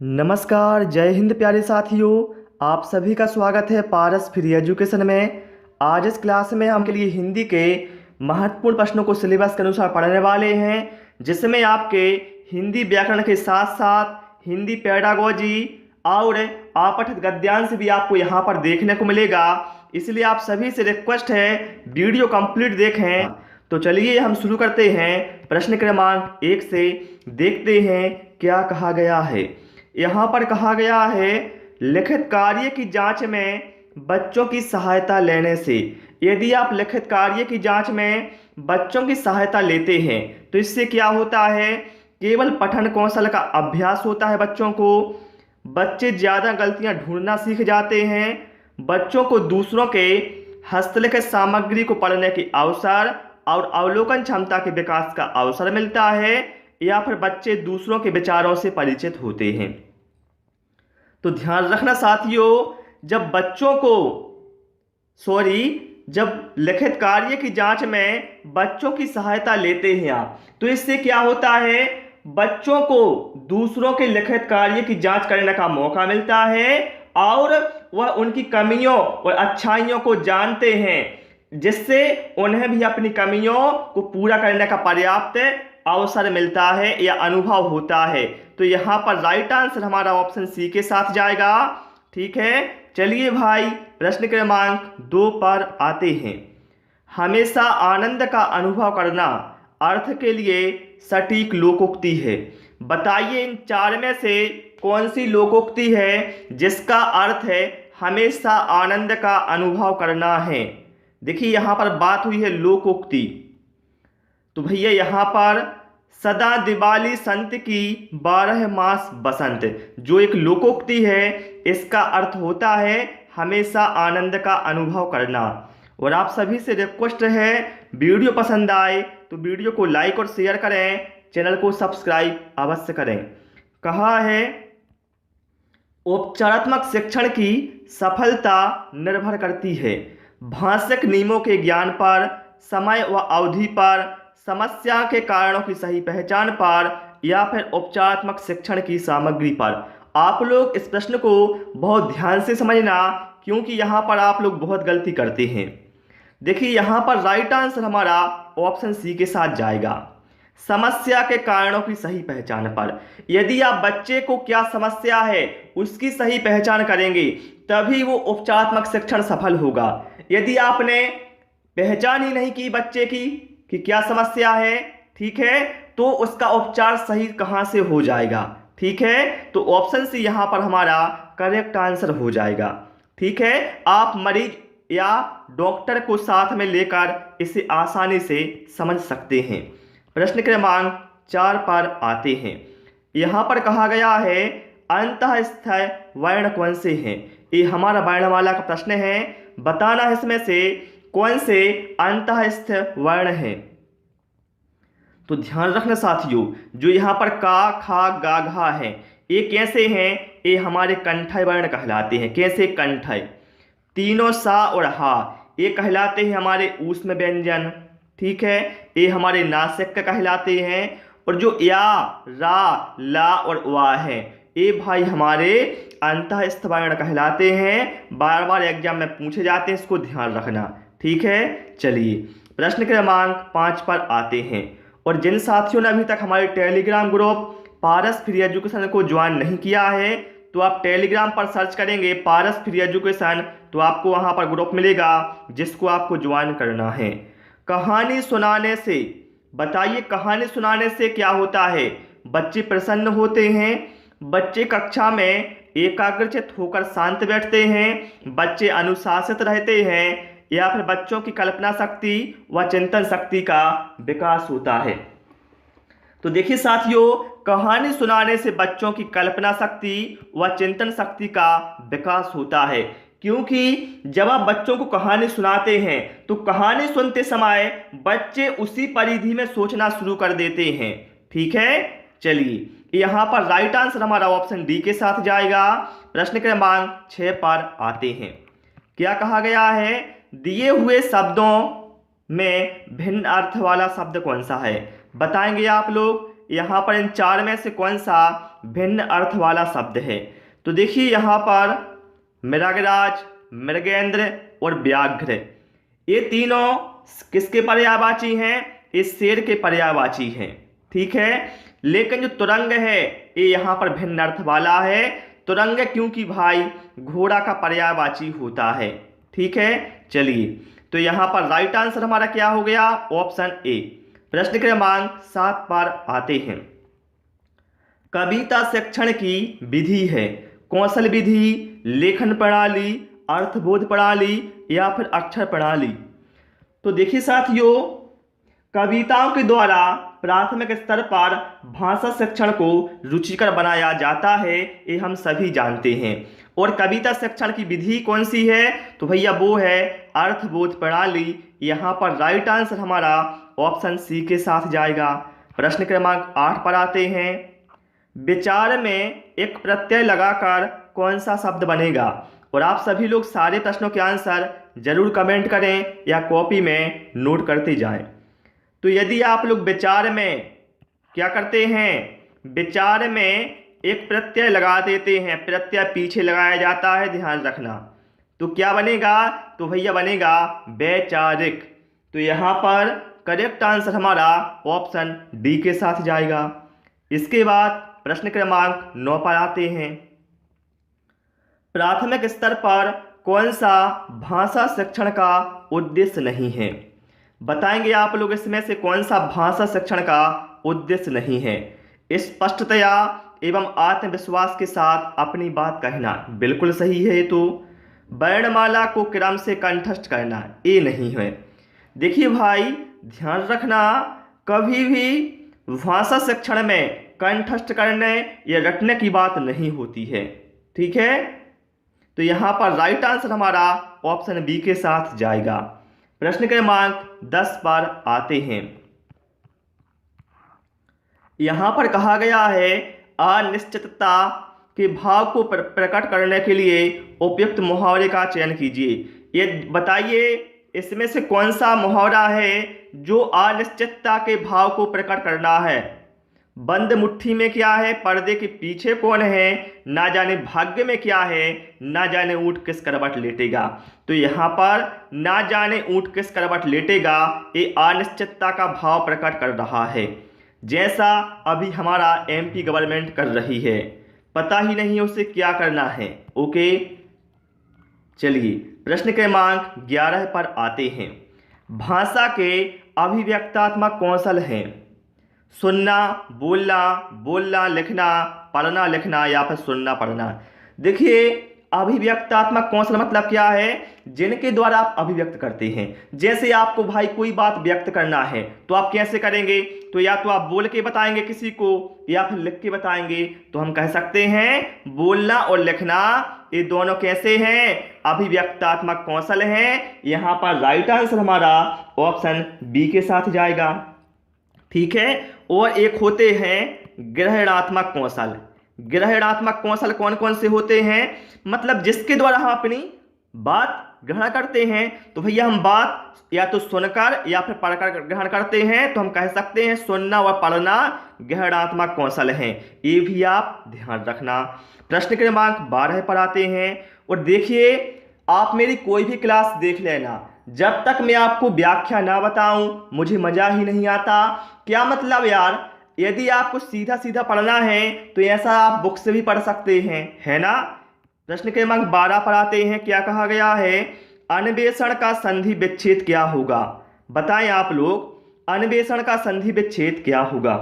नमस्कार, जय हिंद प्यारे साथियों। आप सभी का स्वागत है पारस फ्री एजुकेशन में। आज इस क्लास में हम के लिए हिंदी के महत्वपूर्ण प्रश्नों को सिलेबस के अनुसार पढ़ने वाले हैं, जिसमें आपके हिंदी व्याकरण के साथ साथ हिंदी पेडागोजी और आपठित गद्यांश भी आपको यहाँ पर देखने को मिलेगा। इसलिए आप सभी से रिक्वेस्ट है वीडियो कंप्लीट देखें। तो चलिए हम शुरू करते हैं। प्रश्न क्रमांक 1 से देखते हैं क्या कहा गया है। यहाँ पर कहा गया है, लिखित कार्य की जांच में बच्चों की सहायता लेने से। यदि आप लिखित कार्य की जांच में बच्चों की सहायता लेते हैं तो इससे क्या होता है, केवल पठन कौशल का अभ्यास होता है बच्चों को। बच्चे ज़्यादा गलतियां ढूंढना सीख जाते हैं। बच्चों को दूसरों के हस्तलिखित सामग्री को पढ़ने के अवसर और अवलोकन क्षमता के विकास का अवसर मिलता है, या फिर बच्चे दूसरों के विचारों से परिचित होते हैं। तो ध्यान रखना साथियों, जब लिखित कार्य की जांच में बच्चों की सहायता लेते हैं आप, तो इससे क्या होता है, बच्चों को दूसरों के लिखित कार्य की जांच करने का मौका मिलता है और वह उनकी कमियों और अच्छाइयों को जानते हैं, जिससे उन्हें भी अपनी कमियों को पूरा करने का पर्याप्त अवसर मिलता है या अनुभव होता है। तो यहाँ पर राइट आंसर हमारा ऑप्शन सी के साथ जाएगा। ठीक है, चलिए भाई प्रश्न क्रमांक 2 पर आते हैं। हमेशा आनंद का अनुभव करना अर्थ के लिए सटीक लोकोक्ति है। बताइए इन 4 में से कौन सी लोकोक्ति है जिसका अर्थ है हमेशा आनंद का अनुभव करना है। देखिए यहाँ पर बात हुई है लोकोक्ति, तो भैया यहाँ पर सदा दिवाली संत की 12 मास बसंत जो एक लोकोक्ति है, इसका अर्थ होता है हमेशा आनंद का अनुभव करना। और आप सभी से रिक्वेस्ट है, वीडियो पसंद आए तो वीडियो को लाइक और शेयर करें, चैनल को सब्सक्राइब अवश्य करें। कहा है, औपचारात्मक शिक्षण की सफलता निर्भर करती है भाषिक नियमों के ज्ञान पर, समय व अवधि पर, समस्या के कारणों की सही पहचान पर, या फिर औपचारात्मक शिक्षण की सामग्री पर। आप लोग इस प्रश्न को बहुत ध्यान से समझना, क्योंकि यहाँ पर आप लोग बहुत गलती करते हैं। देखिए यहाँ पर राइट आंसर हमारा ऑप्शन सी के साथ जाएगा, समस्या के कारणों की सही पहचान पर। यदि आप बच्चे को क्या समस्या है उसकी सही पहचान करेंगे तभी वो औपचारात्मक शिक्षण सफल होगा। यदि आपने पहचान ही नहीं की बच्चे की कि क्या समस्या है, ठीक है, तो उसका उपचार सही कहाँ से हो जाएगा। ठीक है, तो ऑप्शन सी यहाँ पर हमारा करेक्ट आंसर हो जाएगा। ठीक है, आप मरीज या डॉक्टर को साथ में लेकर इसे आसानी से समझ सकते हैं। प्रश्न क्रमांक 4 पर आते हैं। यहाँ पर कहा गया है, अंतःस्थ वर्ण कौन से हैं। ये हमारा वर्णमाला का प्रश्न है। बताना इसमें से कौन से अंतःस्थ वर्ण हैं। तो ध्यान रखना साथियों, जो यहाँ पर का, खा, गा, घा है, ये कैसे हैं, ये हमारे कंठय वर्ण कहलाते हैं। कैसे कंठय। तीनों सा और हा ये कहलाते हैं हमारे ऊष्म व्यंजन। ठीक है, ये हमारे नासिक का कहलाते हैं। और जो या, रा, ला और वा है, ये भाई हमारे अंतःस्थ वर्ण कहलाते हैं। बार बार एग्जाम में पूछे जाते हैं, इसको ध्यान रखना। ठीक है, चलिए प्रश्न क्रमांक 5 पर आते हैं। और जिन साथियों ने अभी तक हमारे टेलीग्राम ग्रुप पारस फ्री एजुकेशन को ज्वाइन नहीं किया है, तो आप टेलीग्राम पर सर्च करेंगे पारस फ्री एजुकेशन, तो आपको वहां पर ग्रुप मिलेगा जिसको आपको ज्वाइन करना है। कहानी सुनाने से, बताइए कहानी सुनाने से क्या होता है। बच्चे प्रसन्न होते हैं, बच्चे कक्षा में एकाग्रचित होकर शांत बैठते हैं, बच्चे अनुशासित रहते हैं, या फिर बच्चों की कल्पना शक्ति व चिंतन शक्ति का विकास होता है। तो देखिए साथियों, कहानी सुनाने से बच्चों की कल्पना शक्ति व चिंतन शक्ति का विकास होता है, क्योंकि जब आप बच्चों को कहानी सुनाते हैं तो कहानी सुनते समय बच्चे उसी परिधि में सोचना शुरू कर देते हैं। ठीक है, चलिए यहाँ पर राइट आंसर हमारा ऑप्शन डी के साथ जाएगा। प्रश्न क्रमांक 6 पर आते हैं। क्या कहा गया है, दिए हुए शब्दों में भिन्न अर्थ वाला शब्द कौन सा है। बताएंगे आप लोग। यहाँ पर इन चार में से कौन सा भिन्न अर्थ वाला शब्द है? तो देखिए यहाँ पर मृगराज, मृगेंद्र और व्याघ्र, ये तीनों किसके पर्यायवाची हैं? इस शेर के पर्यायवाची हैं। ठीक है, लेकिन जो तुरंग है ये यहाँ पर भिन्न अर्थ वाला है। तुरंग क्योंकि भाई घोड़ा का पर्यायवाची होता है। ठीक है, चलिए तो यहाँ पर राइट आंसर हमारा क्या हो गया? Option A. प्रश्न क्रमांक 7 पर आते हैं। कविता शिक्षण की विधि है कौशल विधि, लेखन प्रणाली, अर्थबोध प्रणाली या फिर अक्षर प्रणाली। तो देखिए साथियों, कविताओं के द्वारा प्राथमिक स्तर पर भाषा शिक्षण को रुचिकर बनाया जाता है, ये हम सभी जानते हैं। और कविता शिक्षण की विधि कौन सी है? तो भैया वो है अर्थबोध प्रणाली। यहाँ पर राइट आंसर हमारा ऑप्शन सी के साथ जाएगा। प्रश्न क्रमांक 8 पर आते हैं। विचार में एक प्रत्यय लगाकर कौन सा शब्द बनेगा? और आप सभी लोग सारे प्रश्नों के आंसर जरूर कमेंट करें या कॉपी में नोट करते जाएं। तो यदि आप लोग विचार में क्या करते हैं? विचार में एक प्रत्यय लगा देते हैं, प्रत्यय पीछे लगाया जाता है, ध्यान रखना। तो क्या बनेगा? तो भैया बनेगा वैचारिक। तो यहाँ पर करेक्ट आंसर हमारा ऑप्शन डी के साथ जाएगा। इसके बाद प्रश्न क्रमांक 9 पर आते हैं। प्राथमिक स्तर पर कौन सा भाषा शिक्षण का उद्देश्य नहीं है? बताएंगे आप लोग इसमें से कौन सा भाषा शिक्षण का उद्देश्य नहीं है। स्पष्टतया एवं आत्मविश्वास के साथ अपनी बात कहना बिल्कुल सही है। तो वर्णमाला को क्रम से कंठस्थ करना ये नहीं है। देखिए भाई ध्यान रखना, कभी भी भाषा शिक्षण में कंठस्थ करने या रटने की बात नहीं होती है। ठीक है, तो यहाँ पर राइट आंसर हमारा ऑप्शन बी के साथ जाएगा। प्रश्न क्रमांक 10 पर आते हैं। यहाँ पर कहा गया है अनिश्चितता के भाव को प्रकट करने के लिए उपयुक्त मुहावरे का चयन कीजिए। ये बताइए इसमें से कौन सा मुहावरा है जो अनिश्चितता के भाव को प्रकट करना है? बंद मुट्ठी में क्या है? पर्दे के पीछे कौन है? ना जाने भाग्य में क्या है? ना जाने ऊँट किस करवट लेटेगा। तो यहाँ पर ना जाने ऊँट किस करवट लेटेगा ये अनिश्चितता का भाव प्रकट कर रहा है, जैसा अभी हमारा एमपी गवर्नमेंट कर रही है। पता ही नहीं उसे क्या करना है। ओके, चलिए प्रश्न क्रमांक 11 पर आते हैं। भाषा के अभिव्यक्तात्मक कौशल हैं सुनना, बोलना, बोलना, लिखना, पढ़ना, लिखना या फिर सुनना, पढ़ना। देखिए अभिव्यक्तात्मक कौशल मतलब क्या है? जिनके द्वारा आप अभिव्यक्त करते हैं। जैसे आपको भाई कोई बात व्यक्त करना है तो आप कैसे करेंगे? तो या तो आप बोल के बताएंगे किसी को या फिर लिख के बताएंगे। तो हम कह सकते हैं बोलना और लिखना ये दोनों कैसे हैं? अभिव्यक्तात्मक कौशल हैं। यहाँ पर राइट आंसर हमारा ऑप्शन बी के साथ जाएगा। ठीक है, और एक होते हैं ग्रहणात्मक कौशल। ग्रहणात्मक कौशल कौन कौन से होते हैं? मतलब जिसके द्वारा हम अपनी बात ग्रहण करते हैं। तो भैया हम बात या तो सुनकर या फिर पढ़कर ग्रहण करते हैं। तो हम कह सकते हैं सुनना और पढ़ना ग्रहणात्मक कौशल हैं। ये भी आप ध्यान रखना। प्रश्न क्रमांक 12 पर आते हैं। और देखिए आप मेरी कोई भी क्लास देख लेना, जब तक मैं आपको व्याख्या ना बताऊं मुझे मजा ही नहीं आता। क्या मतलब यार? यदि आपको सीधा सीधा पढ़ना है तो ऐसा आप बुक से भी पढ़ सकते हैं, है ना। प्रश्न क्रमांक 12 पर आते हैं। क्या कहा गया है? अन्वेषण का संधि विच्छेद क्या होगा? बताएं आप लोग, अन्वेषण का संधि विच्छेद क्या होगा?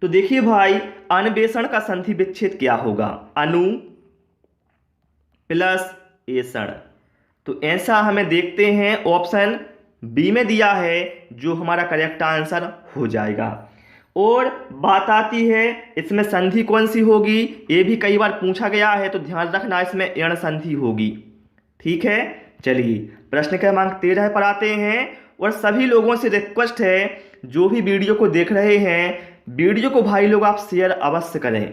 तो देखिए भाई अन्वेषण का संधि विच्छेद क्या होगा? अनु प्लस एषण। तो ऐसा हमें देखते हैं ऑप्शन बी में दिया है जो हमारा करेक्ट आंसर हो जाएगा। और बात आती है इसमें संधि कौन सी होगी, ये भी कई बार पूछा गया है, तो ध्यान रखना इसमें एण संधि होगी। ठीक है, चलिए प्रश्न क्रमांक 13 पर आते हैं। और सभी लोगों से रिक्वेस्ट है जो भी वीडियो को देख रहे हैं, वीडियो को भाई लोग आप शेयर अवश्य करें।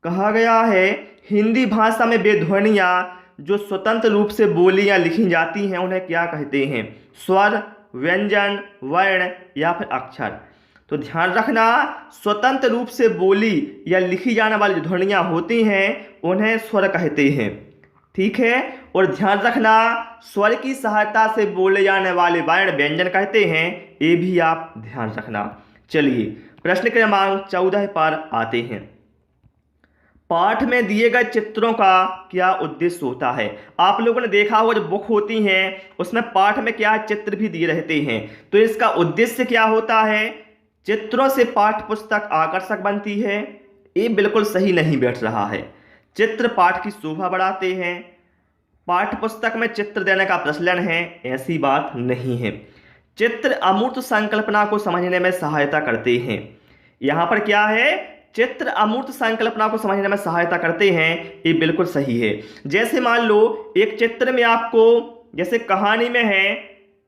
कहा गया है हिंदी भाषा में वे ध्वनियाँ जो स्वतंत्र रूप से बोली या लिखी जाती हैं उन्हें क्या कहते हैं? स्वर, व्यंजन, वर्ण या फिर अक्षर। तो ध्यान रखना, स्वतंत्र रूप से बोली या लिखी जाने वाली जो ध्वनियाँ होती हैं उन्हें स्वर कहते हैं। ठीक है, और ध्यान रखना, स्वर की सहायता से बोले जाने वाले वर्ण व्यंजन कहते हैं, ये भी आप ध्यान रखना। चलिए प्रश्न क्रमांक 14 पर आते हैं। पाठ में दिए गए चित्रों का क्या उद्देश्य होता है? आप लोगों ने देखा होगा जो बुक होती हैं उसमें पाठ में क्या चित्र भी दिए रहते हैं, तो इसका उद्देश्य क्या होता है? चित्रों से पाठ्य पुस्तक आकर्षक बनती है, ये बिल्कुल सही नहीं बैठ रहा है। चित्र पाठ की शोभा बढ़ाते हैं, पाठ्य पुस्तक में चित्र देने का प्रचलन है, ऐसी बात नहीं है। चित्र अमूर्त संकल्पना को समझने में सहायता करते हैं। यहाँ पर क्या है? चित्र अमूर्त संकल्पना को समझने में सहायता करते हैं, ये बिल्कुल सही है। जैसे मान लो एक चित्र में आपको, जैसे कहानी में है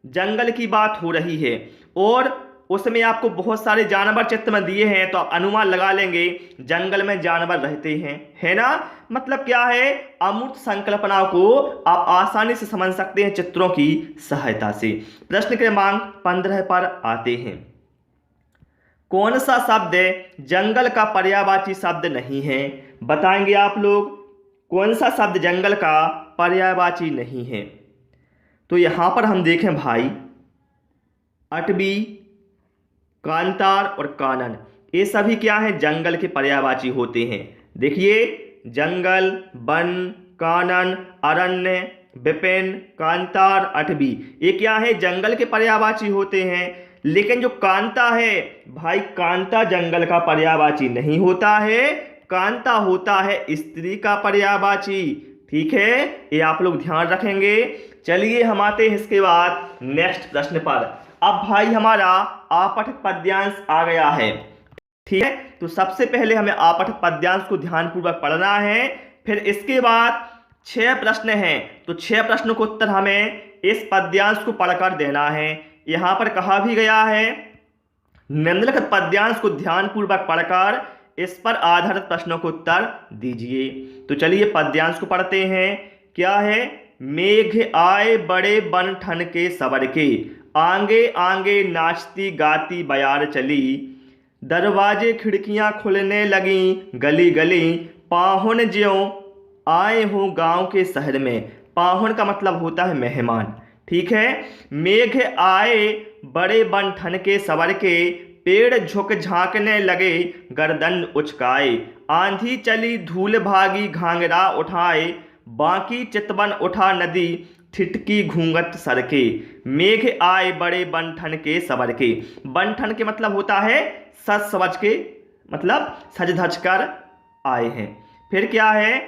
जंगल की बात हो रही है और उसमें आपको बहुत सारे जानवर चित्र में दिए हैं, तो आप अनुमान लगा लेंगे जंगल में जानवर रहते हैं, है ना। मतलब क्या है? अमूर्त संकल्पना को आप आसानी से समझ सकते हैं चित्रों की सहायता से। प्रश्न क्रमांक 15 पर आते हैं। कौन सा शब्द जंगल का पर्यायवाची शब्द नहीं है? बताएंगे आप लोग कौन सा शब्द जंगल का पर्यायवाची नहीं है। तो यहां पर हम देखें भाई, अटवी, कांतार और कानन, ये सभी क्या है? जंगल के पर्यायवाची होते हैं। देखिए, जंगल, वन, कानन, अरण्य, विपिन, कांतार, अटवी, ये क्या है? जंगल के पर्यायवाची होते हैं। लेकिन जो कांता है भाई, कांता जंगल का पर्यायवाची नहीं होता है, कांता होता है स्त्री का पर्यायवाची। ठीक है, ये आप लोग ध्यान रखेंगे। चलिए हम आते हैं इसके बाद नेक्स्ट प्रश्न पर। अब भाई हमारा आपठित पद्यांश आ गया है। ठीक है, तो सबसे पहले हमें आपठित पद्यांश को ध्यानपूर्वक पढ़ना है, फिर इसके बाद 6 प्रश्न हैं, तो 6 प्रश्नों को उत्तर हमें इस पद्यांश को पढ़कर देना है। यहां पर कहा भी गया है निम्नलिखित पद्यांश को ध्यानपूर्वक पढ़कर इस पर आधारित प्रश्नों को उत्तर दीजिए। तो चलिए पद्यांश को पढ़ते हैं। क्या है? मेघ आए बड़े बन ठन के सवर के, आंगे आंगे नाचती गाती बयार चली, दरवाजे खिड़कियां खुलने लगी गली गली, पाहुन ज्यों आए हों गांव के शहर में। पाहुन का मतलब होता है मेहमान। ठीक है, मेघ आए बड़े बन ठन के सवर के, पेड़ झुक झांकने लगे गर्दन उचकाए, आंधी चली धूल भागी घांगरा उठाए, बाकी चितवन उठा नदी ठिठकी घूंघट सरके। मेघ आए बड़े बन ठन के सवर के, बन ठन के मतलब होता है सज सवज के, मतलब सज धज कर आए हैं। फिर क्या है?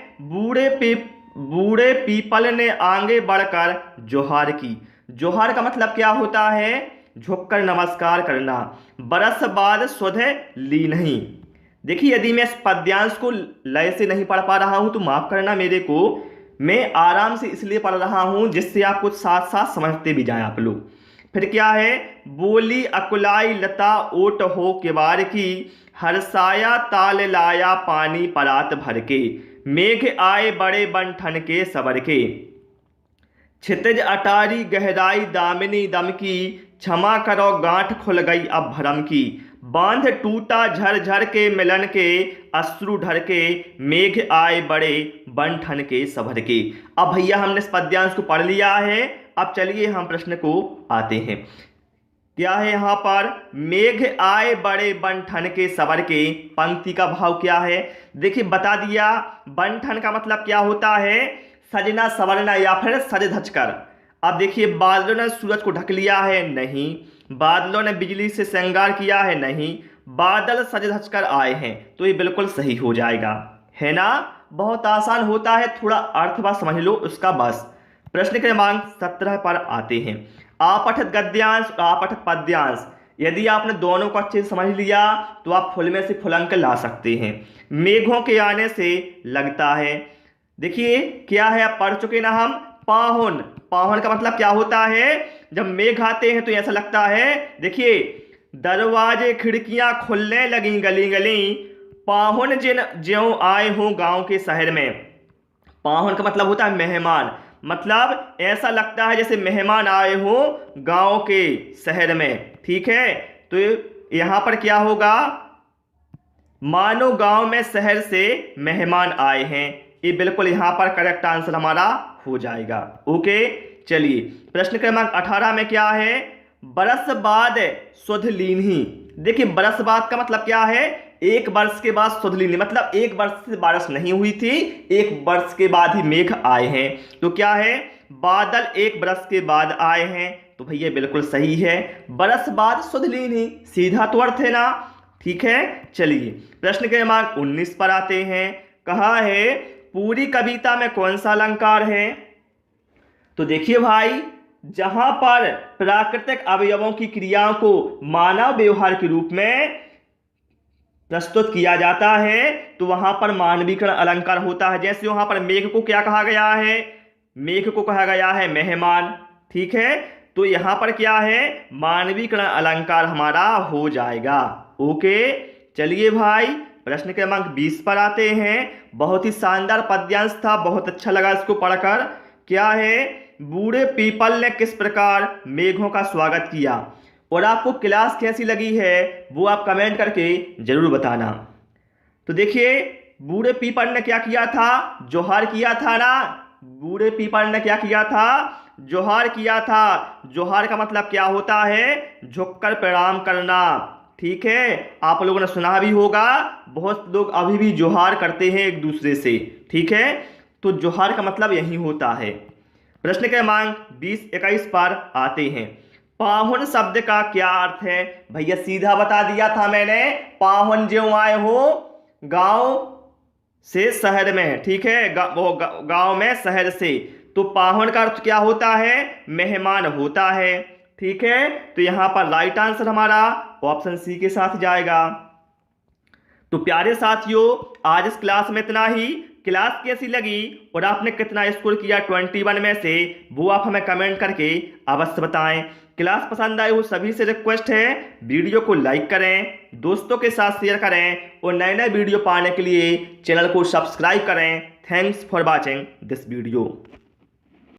बूढ़े पीपल ने आगे बढ़कर जोहार की। जोहार का मतलब क्या होता है? झुककर नमस्कार करना। बरस बाद सुधे ली नहीं। देखिए, यदि मैं इस पद्यांश को लय से नहीं पढ़ पा रहा हूं तो माफ करना मेरे को, मैं आराम से इसलिए पढ़ रहा हूं जिससे आप कुछ साथ साथ समझते भी जाएं आप लोग। फिर क्या है? बोली अकुलाई लता ओट हो किवार की, हरसाया ताल लाया पानी परात भर के, मेघ आए बड़े बन ठन के सबर के, क्षितिज अटारी गहराई दामिनी दम की, क्षमा करो गांठ खुल गई अब भरम की, बांध टूटा झरझर के मिलन के, अश्रु ढर के, मेघ आए बड़े बन ठन के सबर के। अब भैया हमने इस पद्यांश को पढ़ लिया है, अब चलिए हम प्रश्न को आते हैं। क्या है यहाँ पर? मेघ आए बड़े बन ठन के सबर के, पंक्ति का भाव क्या है? देखिए बता दिया, बन ठन का मतलब क्या होता है? सजना सवरना या फिर सज धज कर। अब देखिए, बादलों ने सूरज को ढक लिया है? नहीं। बादलों ने बिजली से श्रृंगार किया है? नहीं। बादल सज धज कर आए हैं, तो ये बिल्कुल सही हो जाएगा, है ना। बहुत आसान होता है, थोड़ा अर्थ बात समझ लो उसका बस। प्रश्न क्रमांक 17 पर आते हैं। आपठित गद्यांश और आपठित पद्यांश, यदि आपने दोनों को अच्छे से समझ लिया तो आप फुल में से फुल अंक ला सकते हैं। मेघों के आने से लगता है, देखिए क्या है, आप पढ़ चुके ना हम, पाहुन। पाहुन का मतलब क्या होता है? जब मेघ आते हैं तो ऐसा लगता है, देखिए दरवाजे खिड़कियां खुलने लगी गली गली, पाहुन जिन ज्यों आए हों गांव के शहर में। पाहुन का मतलब होता है मेहमान, मतलब ऐसा लगता है जैसे मेहमान आए हों गांव के शहर में। ठीक है, तो यहाँ पर क्या होगा, मानो गांव में शहर से मेहमान आए हैं। ये बिल्कुल यहाँ पर करेक्ट आंसर हमारा हो जाएगा। ओके, चलिए प्रश्न क्रमांक 18 में क्या है, बरस बाद सुध लीन्ही। देखिए बरस बाद का मतलब क्या है, एक वर्ष के बाद सुध लीन्ही, मतलब एक वर्ष से बारिश नहीं हुई थी, एक वर्ष के बाद ही मेघ आए हैं। तो क्या है, बादल एक बरस के बाद आए हैं। तो भैया बिल्कुल सही है, बरस बाद सुध लीन्ही, सीधा तो अर्थ है ना। ठीक है, चलिए प्रश्न क्रमांक 19 पर आते हैं। कहा है पूरी कविता में कौन सा अलंकार है। तो देखिए भाई, जहां पर प्राकृतिक अवयवों की क्रियाओं को मानव व्यवहार के रूप में प्रस्तुत किया जाता है तो वहां पर मानवीकरण अलंकार होता है। जैसे वहां पर मेघ को क्या कहा गया है, मेघ को कहा गया है मेहमान। ठीक है, तो यहां पर क्या है, मानवीकरण अलंकार हमारा हो जाएगा। ओके, चलिए भाई प्रश्न क्रमांक 20 पर आते हैं। बहुत ही शानदार पद्यांश था, बहुत अच्छा लगा इसको पढ़कर। क्या है, बूढ़े पीपल ने किस प्रकार मेघों का स्वागत किया। और आपको क्लास कैसी लगी है वो आप कमेंट करके जरूर बताना। तो देखिए बूढ़े पीपल ने क्या किया था, जोहार किया था ना। बूढ़े पीपल ने क्या किया था, जोहार किया था। जोहार का मतलब क्या होता है, झुककर प्रणाम करना। ठीक है, आप लोगों ने सुना भी होगा, बहुत लोग अभी भी जोहार करते हैं एक दूसरे से। ठीक है, तो जोहार का मतलब यही होता है। प्रश्न क्रमांक 20-21 पर आते हैं। पाहुन शब्द का क्या अर्थ है। भैया सीधा बता दिया था मैंने, पाहुन जो आए हो गांव से शहर में। ठीक है, वो गांव में शहर से, तो पाहुन का अर्थ क्या होता है, मेहमान होता है। ठीक है, तो यहां पर राइट आंसर हमारा ऑप्शन सी के साथ जाएगा। तो प्यारे साथियों, आज इस क्लास में इतना ही। क्लास कैसी लगी और आपने कितना स्कोर किया 21 में से, वो आप हमें कमेंट करके अवश्य बताएं। क्लास पसंद आई हो सभी से रिक्वेस्ट है, वीडियो को लाइक करें, दोस्तों के साथ शेयर करें और नए नए वीडियो पाने के लिए चैनल को सब्सक्राइब करें। Thanks for watching this video.